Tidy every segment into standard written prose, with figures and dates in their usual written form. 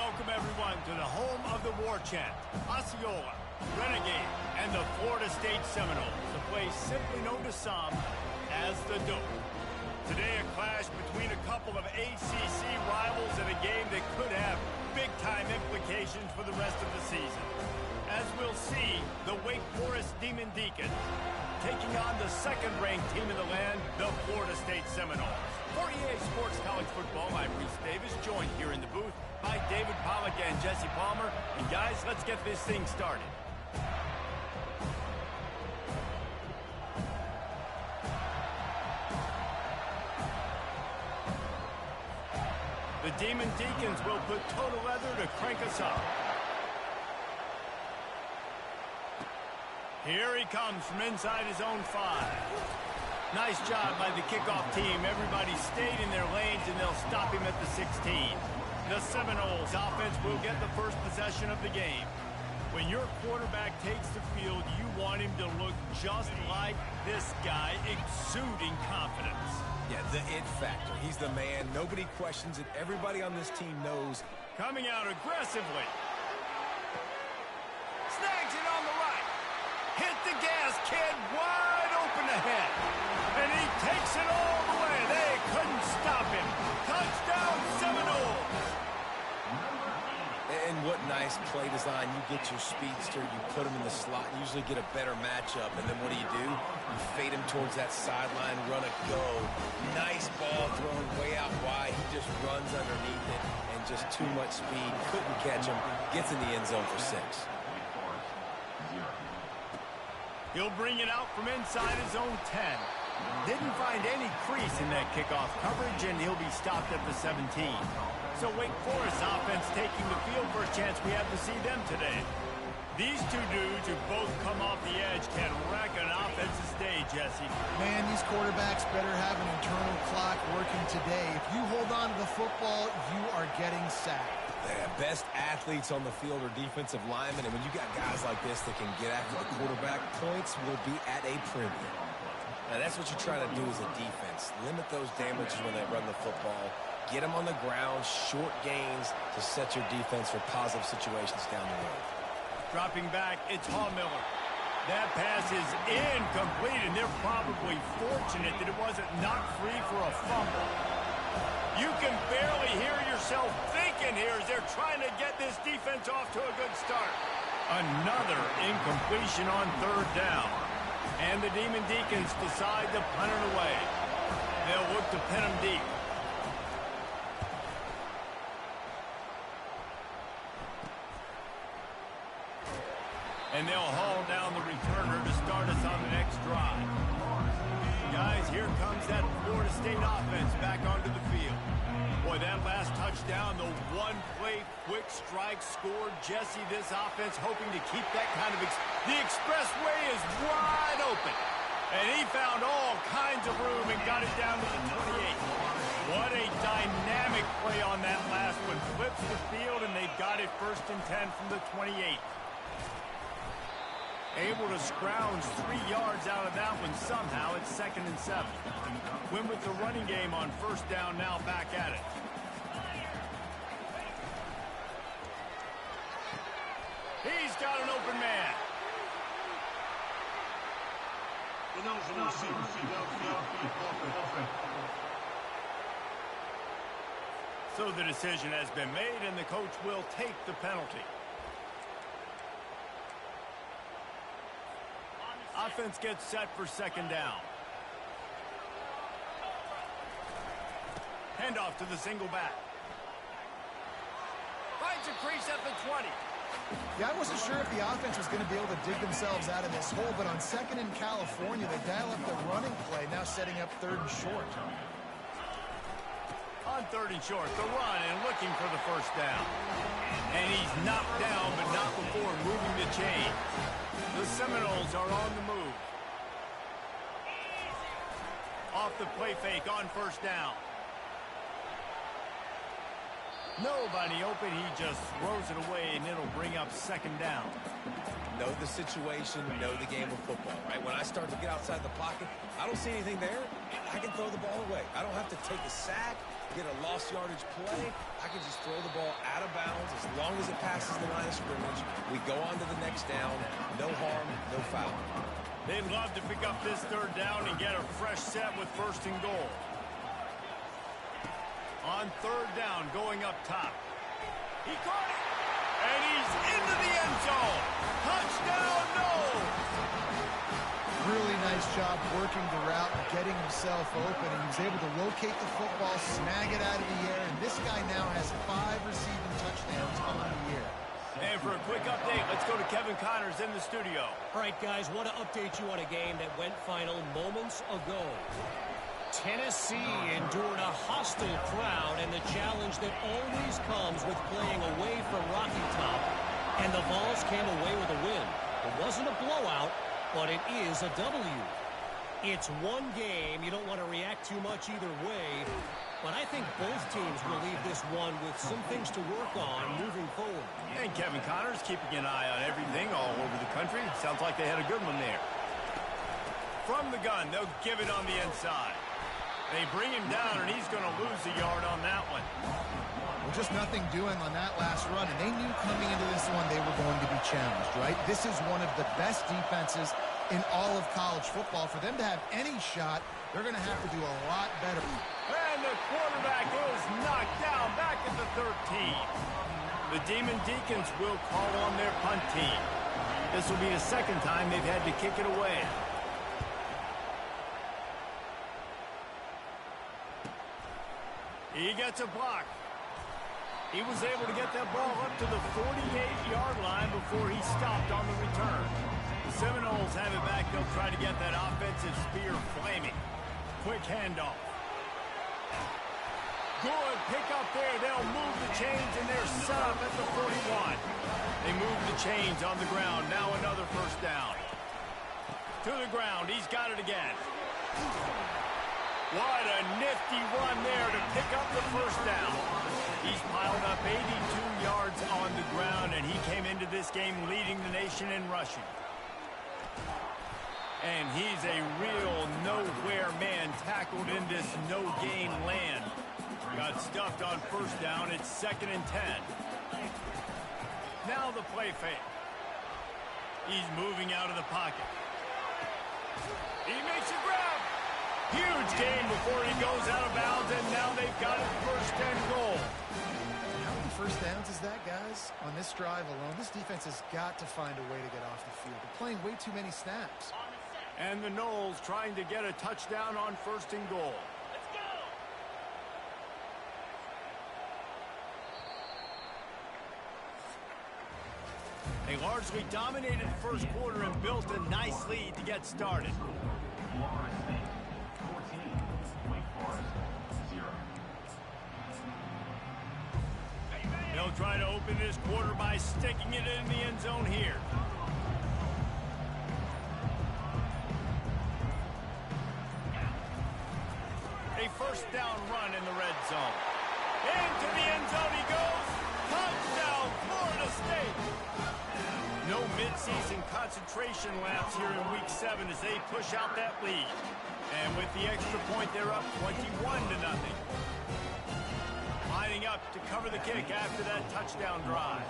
welcome everyone to the home of the war chant, Osceola, Renegade, and the Florida State Seminoles, a place simply known to some as the Dope. Today a clash between a couple of ACC rivals in a game that could have big-time implications for the rest of the season. As we'll see, the Wake Forest Demon Deacons taking on the second-ranked team in the land, the Florida State Seminoles. For EA Sports College Football, I'm Reese Davis, joined here in the booth by David Pollack and Jesse Palmer. And guys, let's get this thing started. The Demon Deacons will put total leather to crank us up. Here he comes from inside his own 5. Nice job by the kickoff team. Everybody stayed in their lanes, and they'll stop him at the 16. The Seminoles offense will get the first possession of the game. When your quarterback takes the field, you want him to look just like this guy, exuding confidence. Yeah, the it factor. He's the man. Nobody questions it. Everybody on this team knows. Coming out aggressively. Snags it on the right. Hit the gas, kid. Wide open ahead. And he takes it all the way. They couldn't stop him. Touchdown, Seminoles. And what nice play design. You get your speedster, you put him in the slot, you usually get a better matchup. And then what do? You fade him towards that sideline, run a go. Nice ball thrown way out wide. He just runs underneath it, and just too much speed. Couldn't catch him. Gets in the end zone for 6. He'll bring it out from inside his own 10. Didn't find any crease in that kickoff coverage, and he'll be stopped at the 17. So Wake Forest offense taking the field. First chance we have to see them today. These two dudes who both come off the edge can wreck an offensive day, Jesse. Man, these quarterbacks better have an internal clock working today. If you hold on to the football, you are getting sacked. The best athletes on the field are defensive linemen, and when you got guys like this that can get after the quarterback, points will be at a premium. Now, that's what you try to do as a defense. Limit those damages when they run the football. Get them on the ground, short gains to set your defense for positive situations down the road. Dropping back, it's Hallmiller. That pass is incomplete, and they're probably fortunate that it wasn't knocked free for a fumble. You can barely hear yourself thinking here as they're trying to get this defense off to a good start. Another incompletion on 3rd down. And the Demon Deacons decide to punt it away. They'll look to pin them deep. And they'll haul down the returner to start us on the next drive. Guys, here comes that Florida State offense back onto the field. Boy, that last touchdown, the one-play quick strike scored. Jesse, this offense hoping to keep that kind of... The expressway is wide open. And he found all kinds of room and got it down to the 28. What a dynamic play on that last one. Flips the field, and they've got it 1st and 10 from the 28. Able to scrounge 3 yards out of that one somehow. It's 2nd and 7. Win with the running game on 1st down, now back at it. He's got an open man. So the decision has been made, and the coach will take the penalty. Offense gets set for 2nd down. Handoff to the single back. Finds a crease at the 20. Yeah, I wasn't sure if the offense was going to be able to dig themselves out of this hole, but on 2nd in California, they dial up the running play, now setting up 3rd and short. On 3rd and short, the run and looking for the 1st down. And he's knocked down, but not before moving the chain. The Seminoles are on the move. Off the play fake on 1st down. Nobody open. He just throws it away, and it'll bring up 2nd down. Know the situation, know the game of football, right? When I start to get outside the pocket, I don't see anything there. I can throw the ball away. I don't have to take a sack. get a lost yardage play, I can just throw the ball out of bounds as long as it passes the line of scrimmage. We go on to the next down. No harm, no foul. They'd love to pick up this third down and get a fresh set with first and goal. On third down, going up top. He caught it, and he's into the end zone. Touchdown, Noles! Really nice job working the route and getting himself open, and he was able to locate the football, snag it out of the air, and this guy now has 5 receiving touchdowns on the year. And for a quick update, let's go to Kevin Connors in the studio. All right, guys, want to update you on a game that went final moments ago. Tennessee endured a hostile crowd and the challenge that always comes with playing away from Rocky Top, and the Vols came away with a win. It wasn't a blowout, but it is a W. It's one game. You don't want to react too much either way, but I think both teams will leave this one with some things to work on moving forward. And Kevin Connors keeping an eye on everything all over the country. Sounds like they had a good one there. From the gun, they'll give it on the inside. They bring him down, and he's going to lose a yard on that one. Well, just nothing doing on that last run, and they knew coming into this one they were going to be challenged, right? This is one of the best defenses in all of college football. For them to have any shot, they're going to have to do a lot better. And the quarterback is knocked down back at the 13. The Demon Deacons will call on their punt team. This will be the second time they've had to kick it away. He gets a block. He was able to get that ball up to the 48-yard line before he stopped on the return. The Seminoles have it back. They'll try to get that offensive spear flaming. Quick handoff. Good pick up there. They'll move the chains, and they're set up at the 41. They move the chains on the ground. Now another first down. To the ground. He's got it again. What a nifty run there to pick up the first down. He's piled up 82 yards on the ground, and he came into this game leading the nation in rushing. And he's a real nowhere man tackled in this no-gain land. Got stuffed on first down. It's 2nd and 10. Now the play fake. He's moving out of the pocket. He makes a grab. Huge gain before he goes out of bounds, and now they've got it 1st and goal. How many first downs is that, guys? On this drive alone, this defense has got to find a way to get off the field. They're playing way too many snaps. And the Noles trying to get a touchdown on 1st and goal. Let's go! They largely dominated the first quarter and built a nice lead to get started. They'll try to open this quarter by sticking it in the end zone here. A first down run in the red zone. Into the end zone he goes. Touchdown, Florida State. No midseason concentration lapse here in Week 7 as they push out that lead. And with the extra point, they're up 21-0. Lining up to cover the kick after that touchdown drive.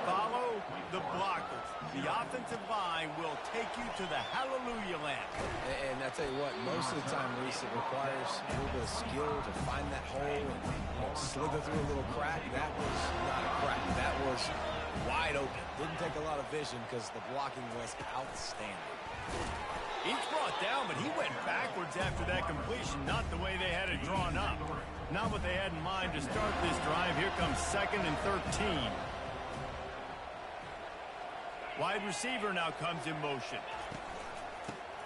Follow the blockers. The offensive line will take you to the hallelujah land. And I tell you what, most of the time, Reese, it requires a little bit of skill to find that hole and slither through a little crack. That was not a crack. That was wide open. Didn't take a lot of vision because the blocking was outstanding. He's brought down, but he went backwards after that completion, not the way they had it drawn up. Not what they had in mind to start this drive. Here comes 2nd and 13. Wide receiver now comes in motion.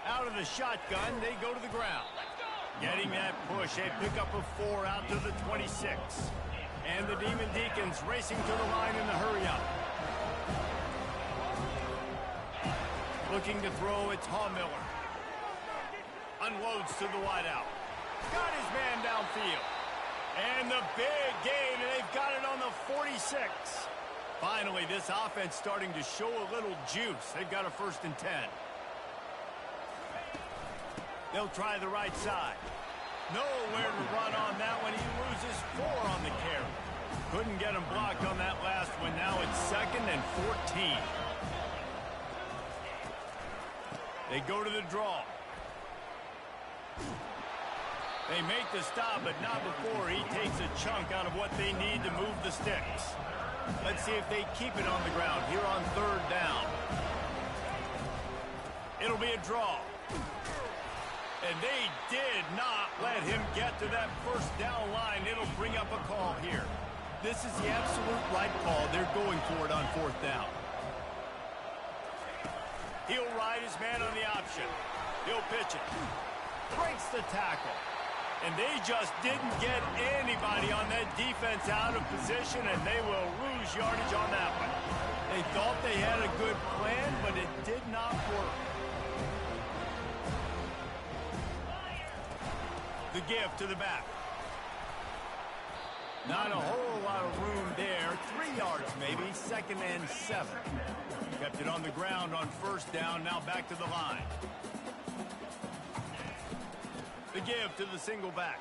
Out of the shotgun, they go to the ground. Getting that push, a pickup of 4 out to the 26. And the Demon Deacons racing to the line in the hurry-up. Looking to throw, it's Miller. Unloads to the wideout. Got his man downfield. And the big gain, and they've got it on the 46. Finally, this offense starting to show a little juice. They've got a 1st and 10. They'll try the right side. Nowhere to run on that one. He loses 4 on the carry. Couldn't get him blocked on that last one. Now it's 2nd and 14. They go to the draw. They make the stop, but not before he takes a chunk out of what they need to move the sticks. Let's see if they keep it on the ground here on 3rd down. It'll be a draw. And they did not let him get to that 1st down line. It'll bring up a call here. This is the absolute right call. They're going for it on 4th down. He'll ride his man on the option. He'll pitch it. Breaks the tackle. And they just didn't get anybody on that defense out of position, and they will lose yardage on that one. They thought they had a good plan, but it did not work. The give to the back. Not a whole lot of room there. 3 yards maybe. 2nd and 7. Kept it on the ground on 1st down. Now back to the line. The give to the single back.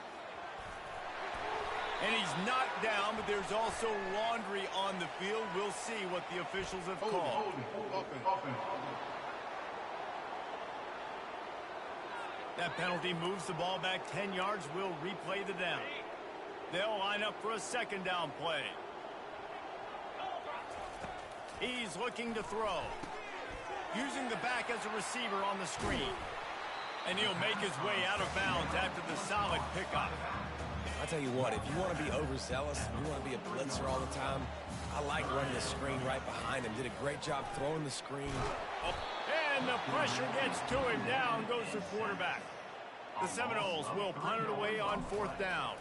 And he's knocked down, but there's also laundry on the field. We'll see what the officials have called. That penalty moves the ball back 10 yards. We'll replay the down. They'll line up for a 2nd down play. He's looking to throw. Using the back as a receiver on the screen. And he'll make his way out of bounds after the solid pickup. I'll tell you what, if you want to be overzealous and you want to be a blitzer all the time, I like running the screen right behind him. Did a great job throwing the screen. And the pressure gets to him. Down goes the quarterback. The Seminoles will punt it away on 4th down.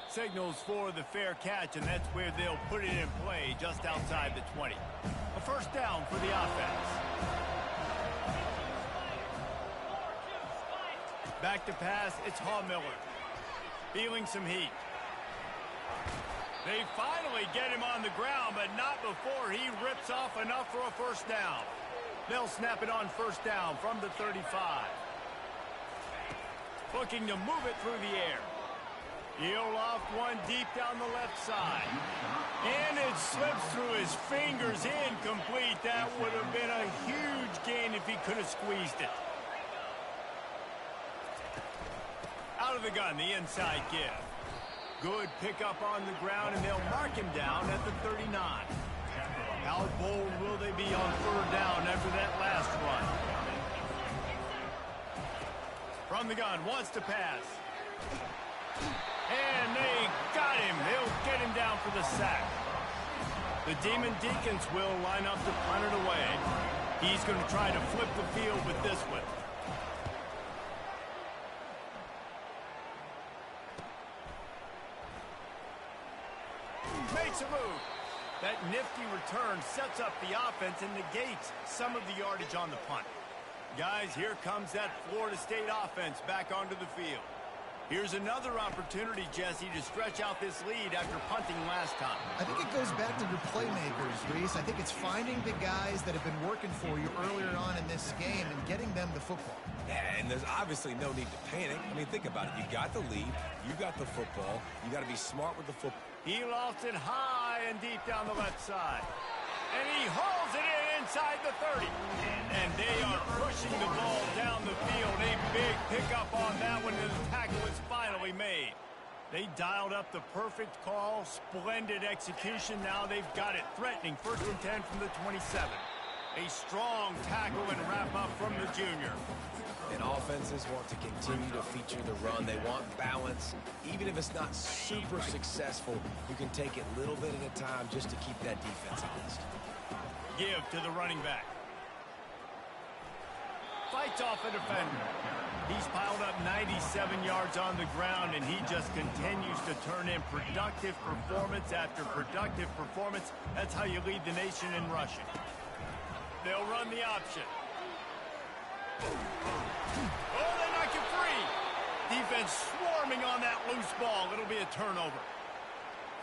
Signals for the fair catch, and that's where they'll put it in play just outside the 20. A 1st down for the offense. Back to pass, it's Miller. Feeling some heat. They finally get him on the ground, but not before he rips off enough for a 1st down. They'll snap it on 1st down from the 35. Looking to move it through the air. He'll loft one deep down the left side. And it slips through his fingers, incomplete. That would have been a huge gain if he could have squeezed it. Out of the gun, the inside give. Good pickup on the ground, and they'll mark him down at the 39. How bold will they be on 3rd down after that last run? From the gun, wants to pass. And they got him. They'll get him down for the sack. The Demon Deacons will line up to punt it away. He's going to try to flip the field with this one. Makes a move. That nifty return sets up the offense and negates some of the yardage on the punt. Guys, here comes that Florida State offense back onto the field. Here's another opportunity, Jesse, to stretch out this lead after punting last time. I think it goes back to your playmakers, Reese. I think it's finding the guys that have been working for you earlier on in this game and getting them the football. Yeah, and there's obviously no need to panic. I mean, think about it. You got the lead. You got the football. You got to be smart with the football. He lofts it high and deep down the left side. And he hauls it in inside the 30. And they are pushing the ball down the field. A big pickup on that one, and the tackle is finally made. They dialed up the perfect call. Splendid execution. Now they've got it. Threatening 1st and 10 from the 27. A strong tackle and wrap up from the junior. And offenses want to continue to feature the run. They want balance. Even if it's not super successful, you can take it little bit at a time just to keep that defense honest. Give to the running back. Fights off a defender. He's piled up 97 yards on the ground, and he just continues to turn in productive performance after productive performance. That's how you lead the nation in rushing. They'll run the option. Oh, they knock you free. Defense swarming on that loose ball. It'll be a turnover.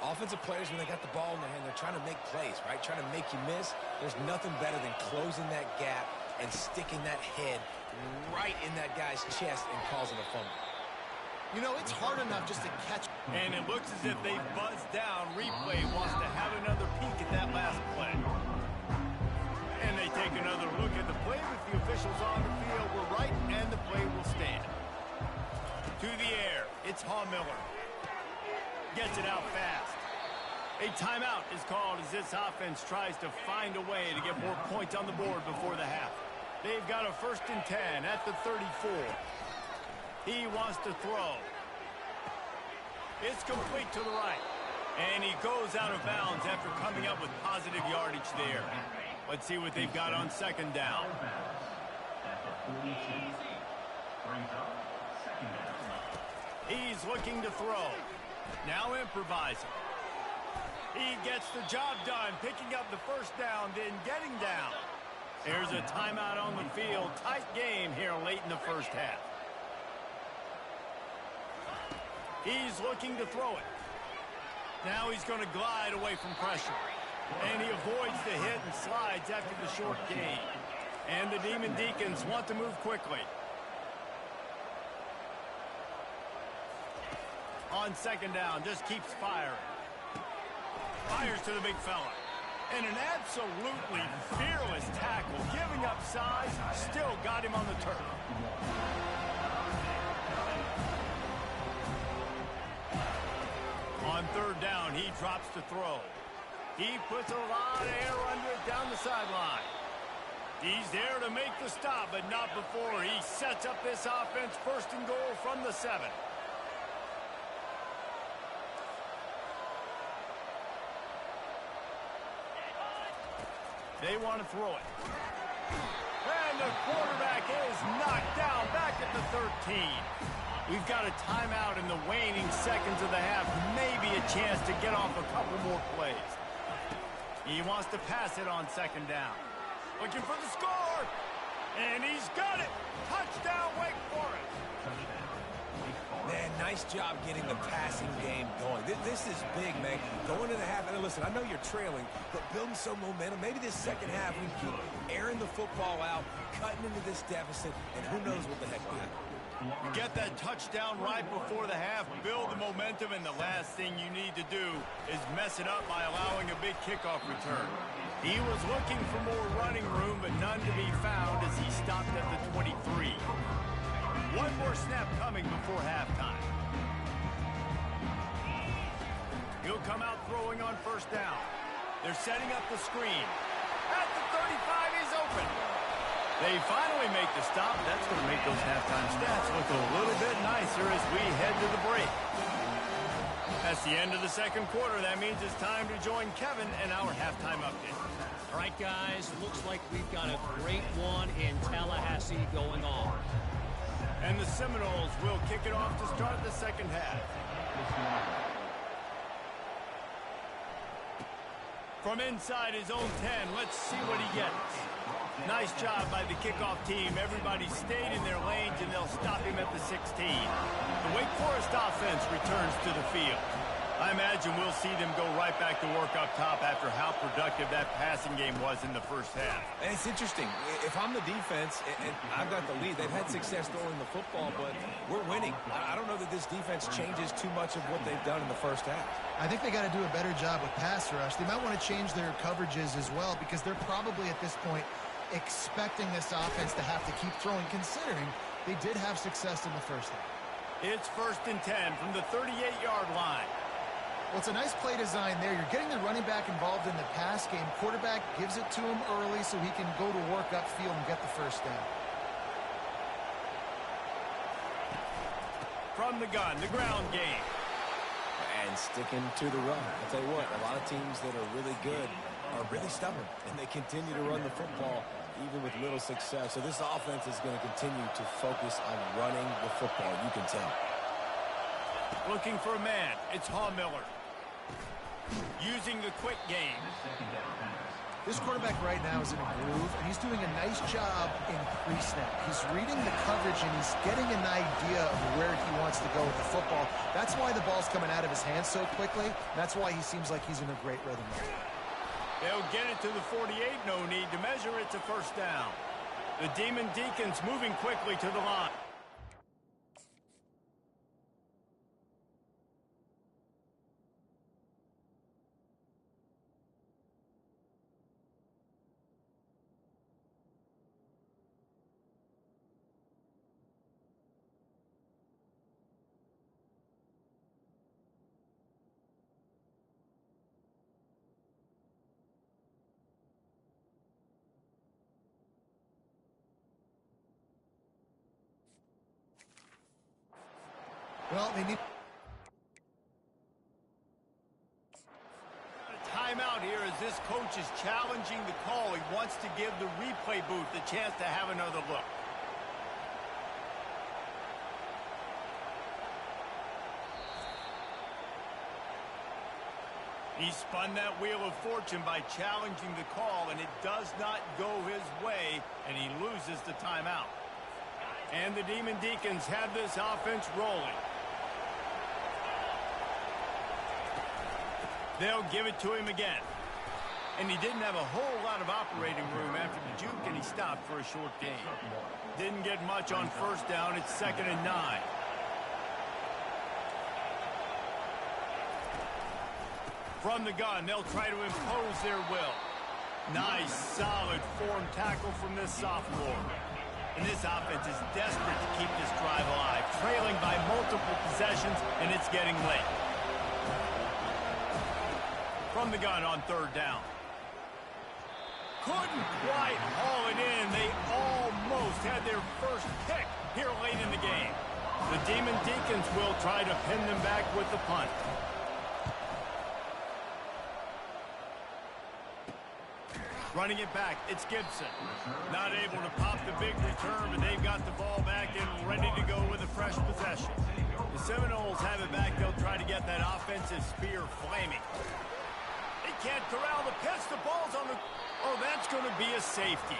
Offensive players, when they got the ball in their hand, they're trying to make plays, right? Trying to make you miss. There's nothing better than closing that gap and sticking that head right in that guy's chest and causing a fumble. You know, it's hard enough just to catch. And it looks as if they buzzed down. Replay wants to have another peek at that last play. And they take another look at the play with the officials on the field. We're right, and the play will stand. To the air, it's Miller. Gets it out fast. A timeout is called as this offense tries to find a way to get more points on the board before the half. They've got a 1st and 10 at the 34. He wants to throw. It's complete to the right. And he goes out of bounds after coming up with positive yardage there. Let's see what they've got on 2nd down. He's looking to throw. Now improvising. He gets the job done, picking up the 1st down, then getting down. There's a timeout on the field. Tight game here late in the 1st half. He's looking to throw it. Now he's going to glide away from pressure. And he avoids the hit and slides after the short gain. And the Demon Deacons want to move quickly. On 2nd down, just keeps firing. Fires to the big fella. And an absolutely fearless tackle. Giving up size, still got him on the turf. On 3rd down, he drops to throw. He puts a lot of air under it down the sideline. He's there to make the stop, but not before he sets up this offense 1st and goal from the 7. They want to throw it. And the quarterback is knocked down back at the 13. We've got a timeout in the waning seconds of the half. Maybe a chance to get off a couple more plays. He wants to pass it on 2nd down. Looking for the score. And he's got it. Touchdown, Wake Forest. Man, nice job getting the passing game going. This is big, man. Going to the half. And listen, I know you're trailing, but building some momentum. Maybe this 2nd half we keep airing the football out, cutting into this deficit, and who knows what the heck will happen. You get that touchdown right before the half, build the momentum, and the last thing you need to do is mess it up by allowing a big kickoff return. He was looking for more running room, but none to be found as he stopped at the 23. One more snap coming before halftime. He'll come out throwing on 1st down. They're setting up the screen. At the 35, he's open. They finally make the stop. That's going to make those halftime stats look a little bit nicer as we head to the break. That's the end of the 2nd quarter. That means it's time to join Kevin and our halftime update. All right, guys, looks like we've got a great one in Tallahassee going on. And the Seminoles will kick it off to start the 2nd half. From inside his own 10, let's see what he gets. Nice job by the kickoff team. Everybody stayed in their lanes, and they'll stop him at the 16. The Wake Forest offense returns to the field. I imagine we'll see them go right back to work up top after how productive that passing game was in the 1st half. And it's interesting. If I'm the defense and I've got the lead, they've had success throwing the football, but we're winning. I don't know that this defense changes too much of what they've done in the 1st half. I think they got to do a better job with pass rush. They might want to change their coverages as well, because they're probably at this point expecting this offense to have to keep throwing, considering they did have success in the 1st half. It's 1st and 10 from the 38-yard line. Well, it's a nice play design there. You're getting the running back involved in the pass game. Quarterback gives it to him early so he can go to work upfield and get the 1st down. From the gun, the ground game. And sticking to the run. I'll tell you what, a lot of teams that are really good are really stubborn, and they continue to run the football even with little success. So this offense is going to continue to focus on running the football. You can tell. Looking for a man. It's Miller. Using the quick game. This quarterback right now is in a groove, and he's doing a nice job in pre-snap. He's reading the coverage, and he's getting an idea of where he wants to go with the football. That's why the ball's coming out of his hands so quickly. That's why he seems like he's in a great rhythm. They'll get it to the 48. No need to measure. It's a 1st down. The Demon Deacons moving quickly to the line. Well, they need a timeout here as this coach is challenging the call. He wants to give the replay booth a chance to have another look. He spun that wheel of fortune by challenging the call, and it does not go his way, and he loses the timeout. And the Demon Deacons have this offense rolling. They'll give it to him again. And he didn't have a whole lot of operating room after the juke, and he stopped for a short gain. Didn't get much on first down. It's 2nd and 9. From the gun, they'll try to impose their will. Nice, solid form tackle from this sophomore. And this offense is desperate to keep this drive alive, trailing by multiple possessions, and it's getting late. From the gun on 3rd down. Couldn't quite haul it in. They almost had their first pick here late in the game. The Demon Deacons will try to pin them back with the punt. Running it back, it's Gibson. Not able to pop the big return, but they've got the ball back and ready to go with a fresh possession. The Seminoles have it back. They'll try to get that offensive spear flaming. They can't corral the pitch. The ball's on the... Oh, that's going to be a safety.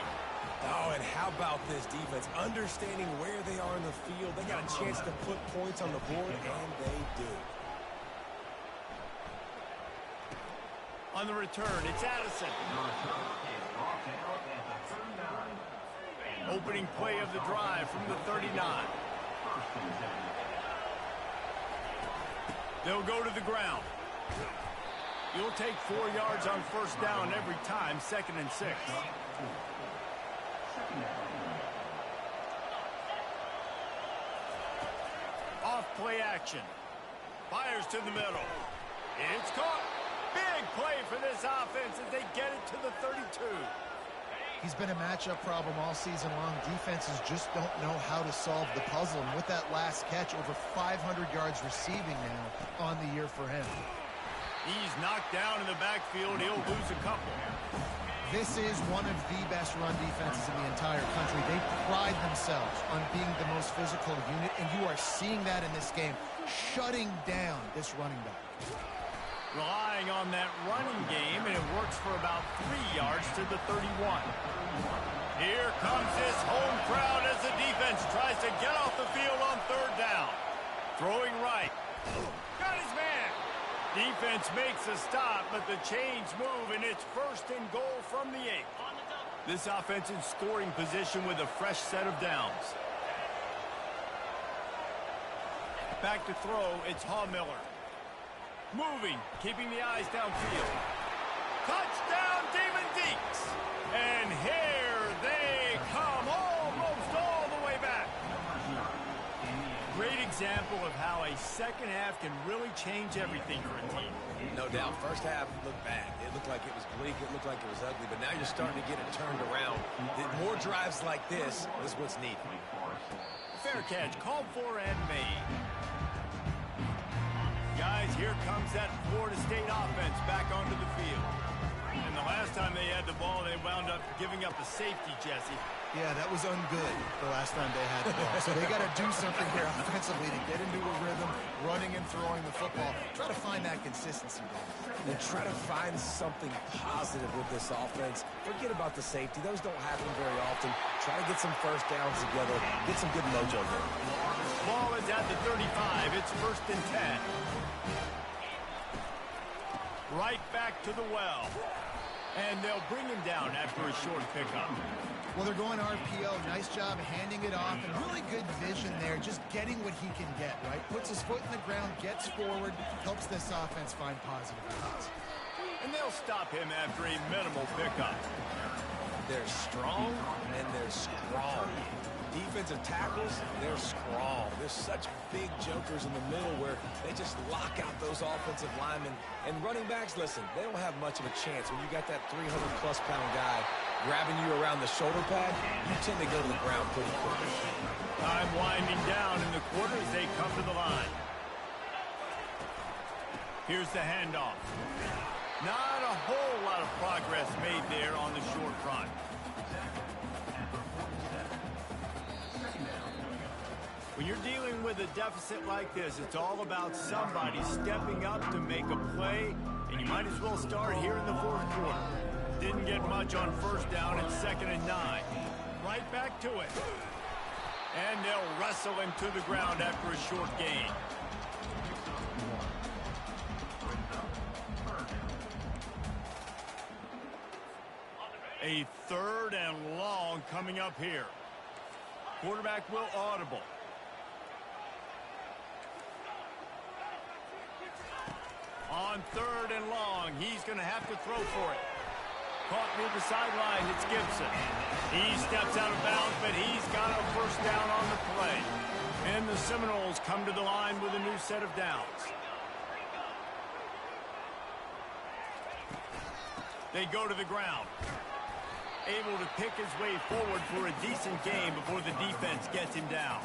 Oh, and how about this defense? Understanding where they are in the field. They got a chance to put points on the board, and they do. On the return, it's Addison. Opening play of the drive from the 39. They'll go to the ground. You'll take 4 yards on first down every time, 2nd and 6. Off play action. Fires to the middle. It's caught. Big play for this offense as they get it to the 32. He's been a matchup problem all season long. Defenses just don't know how to solve the puzzle. And with that last catch, over 500 yards receiving now on the year for him. He's knocked down in the backfield. He'll lose a couple. This is one of the best run defenses in the entire country. They pride themselves on being the most physical unit, and you are seeing that in this game, shutting down this running back. Relying on that running game, and it works for about 3 yards to the 31. Here comes this home crowd as the defense tries to get off the field on 3rd down. Throwing right. Got his man. Defense makes a stop, but the chains move, and it's 1st and goal from the 8. This offense in scoring position with a fresh set of downs. Back to throw, it's Hawmiller. Moving, keeping the eyes downfield. Touchdown, Demon Deeks! And here they come, almost all the way back. Great example of how a second half can really change everything for a team. No doubt. First half looked bad. It looked like it was bleak. It looked like it was ugly. But now you're starting to get it turned around. More drives like this is what's needed. Fair catch, called for and made. Guys, here comes that Florida State offense back onto the field. And the last time they had the ball, they wound up giving up a safety, Jesse. Yeah, that was ungood the last time they had the ball. So they got to do something here offensively to get into a rhythm, running and throwing the football. Try to find that consistency there. And try to find something positive with this offense. Forget about the safety. Those don't happen very often. Try to get some first downs together. Get some good mojo there. Ball is at the 35. It's 1st and 10. Right back to the well. And they'll bring him down after a short pickup. Well, they're going RPO. Nice job handing it off, and really good vision there, just getting what he can get, right? Puts his foot in the ground, gets forward, helps this offense find positive things. And they'll stop him after a minimal pickup. They're strong, and they're strong. Defensive tackles, they're strong. There's such big jokers in the middle where they just lock out those offensive linemen. And running backs, listen, they don't have much of a chance. When you got that 300-plus pound guy grabbing you around the shoulder pad, you tend to go to the ground pretty quickly. Time winding down in the quarter as they come to the line. Here's the handoff. Not a whole lot of progress made there on the short run. When you're dealing with a deficit like this, it's all about somebody stepping up to make a play, and you might as well start here in the fourth quarter. Didn't get much on first down and 2nd and 9. Right back to it. And they'll wrestle him to the ground after a short gain. A 3rd and long coming up here. Quarterback will audible. On 3rd and long, he's going to have to throw for it. Caught near the sideline, it's Gibson. He steps out of bounds, but he's got a first down on the play. And the Seminoles come to the line with a new set of downs. They go to the ground. Able to pick his way forward for a decent game before the defense gets him down.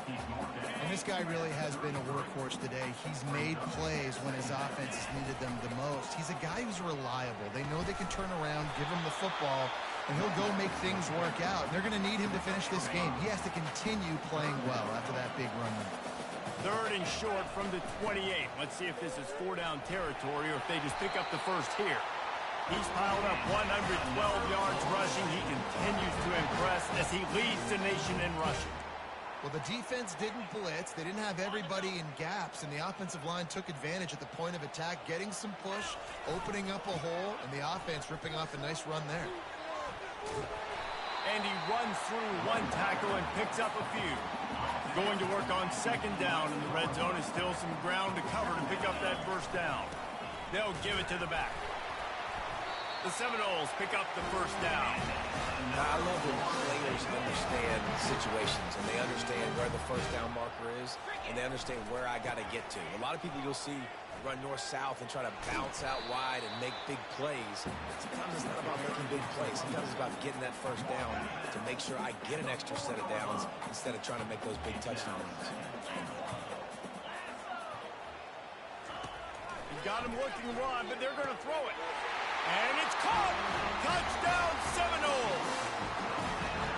And this guy really has been a workhorse today. He's made plays when his offense has needed them the most. He's a guy who's reliable. They know they can turn around, give him the football, and he'll go make things work out. And they're going to need him to finish this game. He has to continue playing well after that big run. 3rd and short from the 28. Let's see if this is 4-down territory or if they just pick up the first here. He's piled up 112 yards rushing. He continues to impress as he leads the nation in rushing. Well, the defense didn't blitz. They didn't have everybody in gaps, and the offensive line took advantage at the point of attack, getting some push, opening up a hole, and the offense ripping off a nice run there. And he runs through one tackle and picks up a few. Going to work on 2nd down in the red zone. Is still some ground to cover to pick up that first down. They'll give it to the back. The Seminoles pick up the first down. I love when players understand situations and they understand where the first down marker is and they understand where I got to get to. A lot of people you'll see run north-south and try to bounce out wide and make big plays. Sometimes it's not about making big plays. Sometimes it's about getting that first down to make sure I get an extra set of downs instead of trying to make those big touchdown runs. You got him looking to run, but they're going to throw it. And it's caught! Touchdown Seminoles!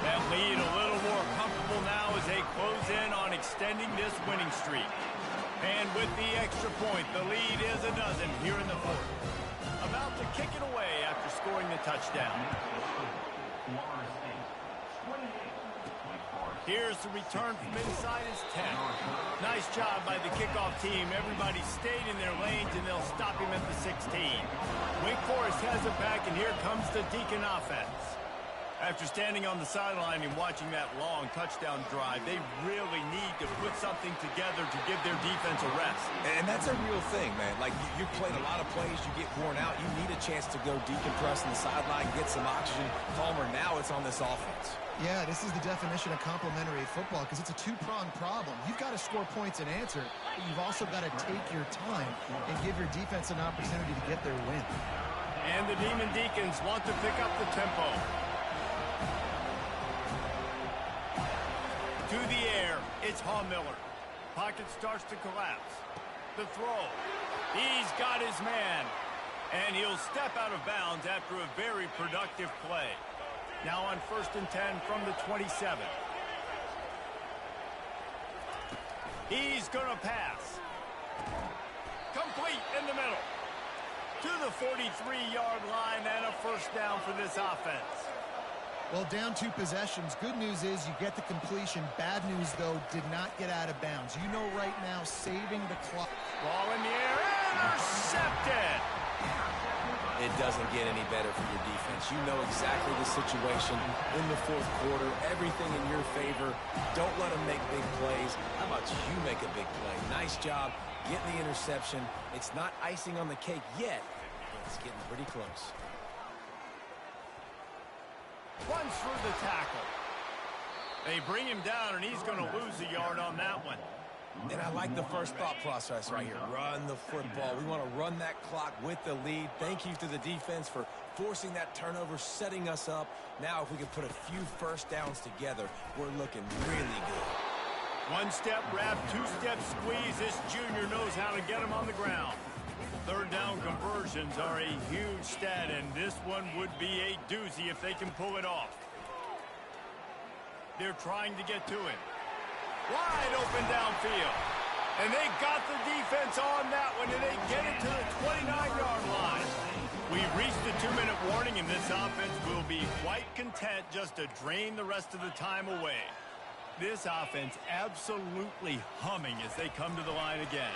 That lead a little more comfortable now as they close in on extending this winning streak. And with the extra point, the lead is a dozen here in the fourth. About to kick it away after scoring the touchdown. Here's the return from inside his 10. Nice job by the kickoff team. Everybody stayed in their lanes, and they'll stop him at the 16. Wake Forest has it back, and here comes the Deacon offense. After standing on the sideline and watching that long touchdown drive, they really need to put something together to give their defense a rest. And that's a real thing, man. Like, you played a lot of plays, you get worn out, you need a chance to go decompress on the sideline, get some oxygen. Palmer, now it's on this offense. Yeah, this is the definition of complementary football because it's a two-pronged problem. You've got to score points and answer, but you've also got to take your time and give your defense an opportunity to get their win. And the Demon Deacons want to pick up the tempo. To the air, it's Miller. Pocket starts to collapse. The throw. He's got his man. And he'll step out of bounds after a very productive play. Now on 1st and 10 from the 27. He's going to pass. Complete in the middle. To the 43-yard line and a first down for this offense. Well, down 2 possessions. Good news is you get the completion. Bad news, though, did not get out of bounds. You know right now, saving the clock. Ball in the air, intercepted. it doesn't get any better for your defense. You know exactly the situation in the fourth quarter, everything in your favor. Don't let them make big plays. How about you make a big play? Nice job getting the interception. It's not icing on the cake yet, but it's getting pretty close. Runs through the tackle. They bring him down, and he's going to lose a yard on that one. And I like the first thought process right here. Run the football. We want to run that clock with the lead. Thank you to the defense for forcing that turnover, setting us up. Now if we can put a few first downs together, we're looking really good. One-step wrap, two-step squeeze. This junior knows how to get him on the ground. Third down conversions are a huge stat, and this one would be a doozy if they can pull it off. They're trying to get to him. Wide open downfield. And they got the defense on that one, and they get it to the 29-yard line. We've reached the 2-minute warning, and this offense will be quite content just to drain the rest of the time away. This offense absolutely humming as they come to the line again.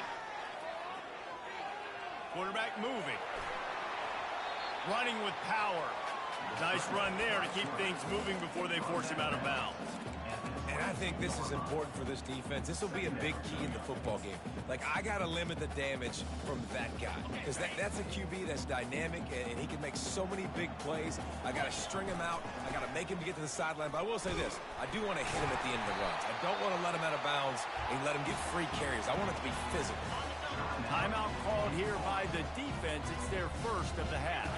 Quarterback moving. Running with power. Nice run there to keep things moving before they force him out of bounds. And I think this is important for this defense. This will be a big key in the football game. Like, I got to limit the damage from that guy. Because that's a QB that's dynamic, and he can make so many big plays. I got to string him out. I got to make him get to the sideline. But I will say this. I do want to hit him at the end of the runs. I don't want to let him out of bounds and let him get free carries. I want it to be physical. Timeout called here by the defense. It's their first of the half.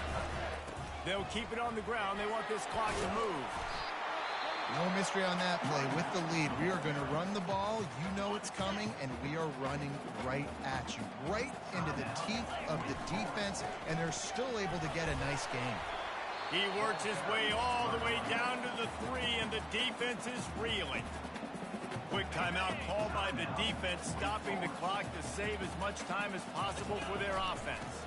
They'll keep it on the ground. They want this clock to move. No mystery on that play. With the lead, we are going to run the ball. You know it's coming, and we are running right at you, right into the teeth of the defense, and they're still able to get a nice game. He works his way all the way down to the 3, and the defense is reeling. Quick timeout called by the defense, stopping the clock to save as much time as possible for their offense.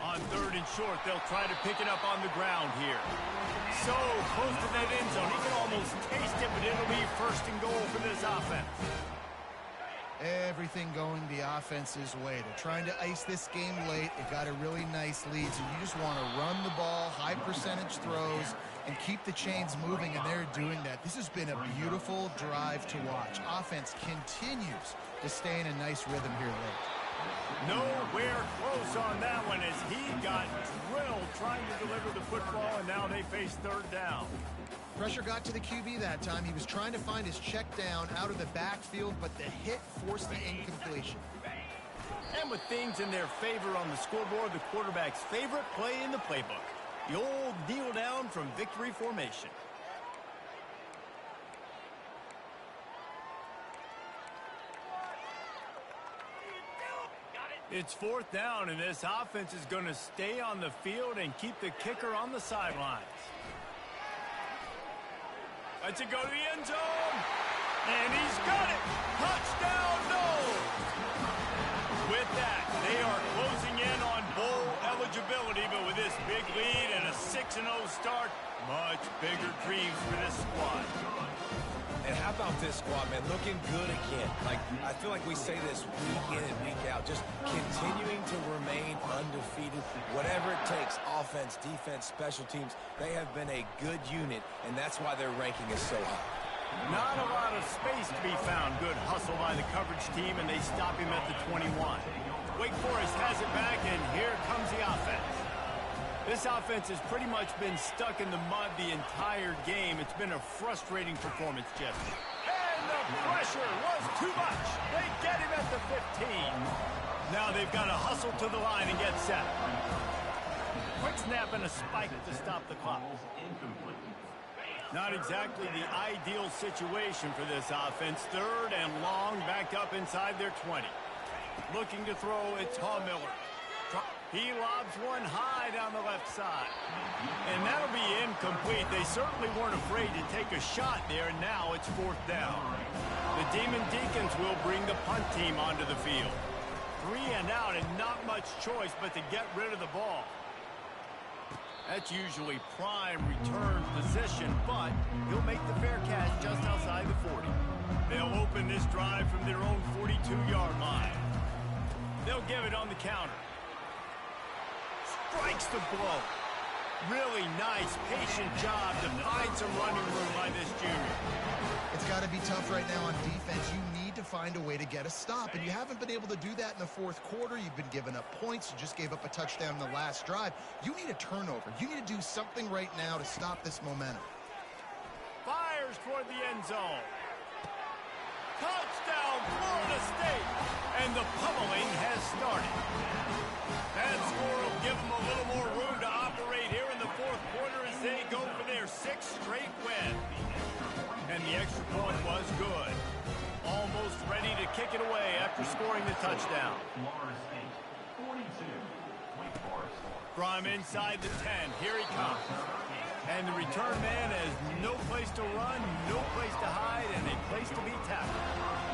On 3rd and short, they'll try to pick it up on the ground here. So close to that end zone, he can almost taste it, but it'll be 1st and goal for this offense. Everything going the offense's way. They're trying to ice this game late. They got a really nice lead, so you just want to run the ball, high percentage throws, and keep the chains moving, and they're doing that. This has been a beautiful drive to watch. Offense continues to stay in a nice rhythm here late. Nowhere close on that one as he got drilled trying to deliver the football, and now they face 3rd down. Pressure got to the QB that time. He was trying to find his check down out of the backfield, but the hit forced the incompletion. And with things in their favor on the scoreboard, the quarterback's favorite play in the playbook. The old kneel down from victory formation. It's 4th down, and this offense is going to stay on the field and keep the kicker on the sidelines. Lets it go to the end zone. And he's got it. Touchdown, Noles. With that, they are closing in on bowl eligibility, but with this big lead and a 6-0 start, much bigger dreams for this squad. And how about this squad, man? Looking good again. Like, I feel like we say this week in and week out, just continuing to remain undefeated. Whatever it takes, offense, defense, special teams, they have been a good unit, and that's why their ranking is so high. Not a lot of space to be found. Good hustle by the coverage team, and they stop him at the 21. Wake Forest has it back, and here comes the offense. This offense has pretty much been stuck in the mud the entire game. It's been a frustrating performance, Jesse. And the pressure was too much. They get him at the 15. Now they've got to hustle to the line and get set. Quick snap and a spike to stop the clock. Not exactly the ideal situation for this offense. 3rd and long, backed up inside their 20. Looking to throw, it's Miller. He lobs one high down the left side. And that'll be incomplete. They certainly weren't afraid to take a shot there, and now it's 4th down. The Demon Deacons will bring the punt team onto the field. 3 and out, and not much choice but to get rid of the ball. That's usually prime return position, but he'll make the fair catch just outside the 40. They'll open this drive from their own 42-yard line. They'll give it on the counter. strikes the blow. Really nice, patient job to find some running room by this junior. It's got to be tough right now on defense. You need to find a way to get a stop, and you haven't been able to do that in the fourth quarter. You've been giving up points. You just gave up a touchdown in the last drive. You need a turnover. You need to do something right now to stop this momentum. Fires toward the end zone. Touchdown, Florida State. And the pummeling has started. That score will give them a little more room to operate here in the fourth quarter as they go for their 6th straight win. And the extra point was good. Almost ready to kick it away after scoring the touchdown. From inside the 10, here he comes. And the return man has no place to run, no place to hide, and a place to be tackled.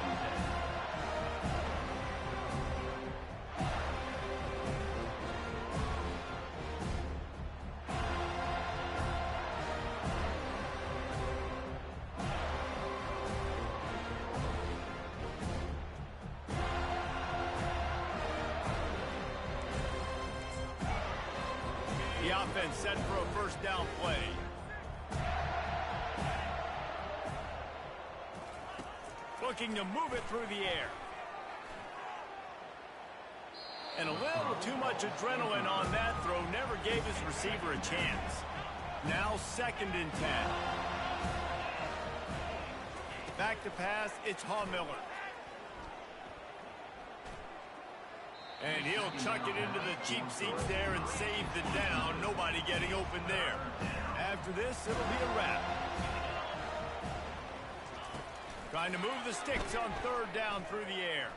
The offense set for a first down play. Looking to move it through the air. And a little too much adrenaline on that throw never gave his receiver a chance. Now 2nd and 10. Back to pass, it's Miller. And he'll chuck it into the cheap seats there and save the down. Nobody getting open there. After this, it'll be a wrap. Trying to move the sticks on 3rd down through the air.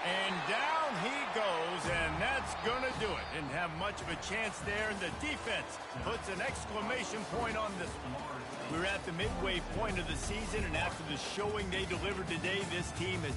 And down he goes, and that's going to do it. Didn't have much of a chance there, and the defense puts an exclamation point on this one. We're at the midway point of the season, and after the showing they delivered today, this team has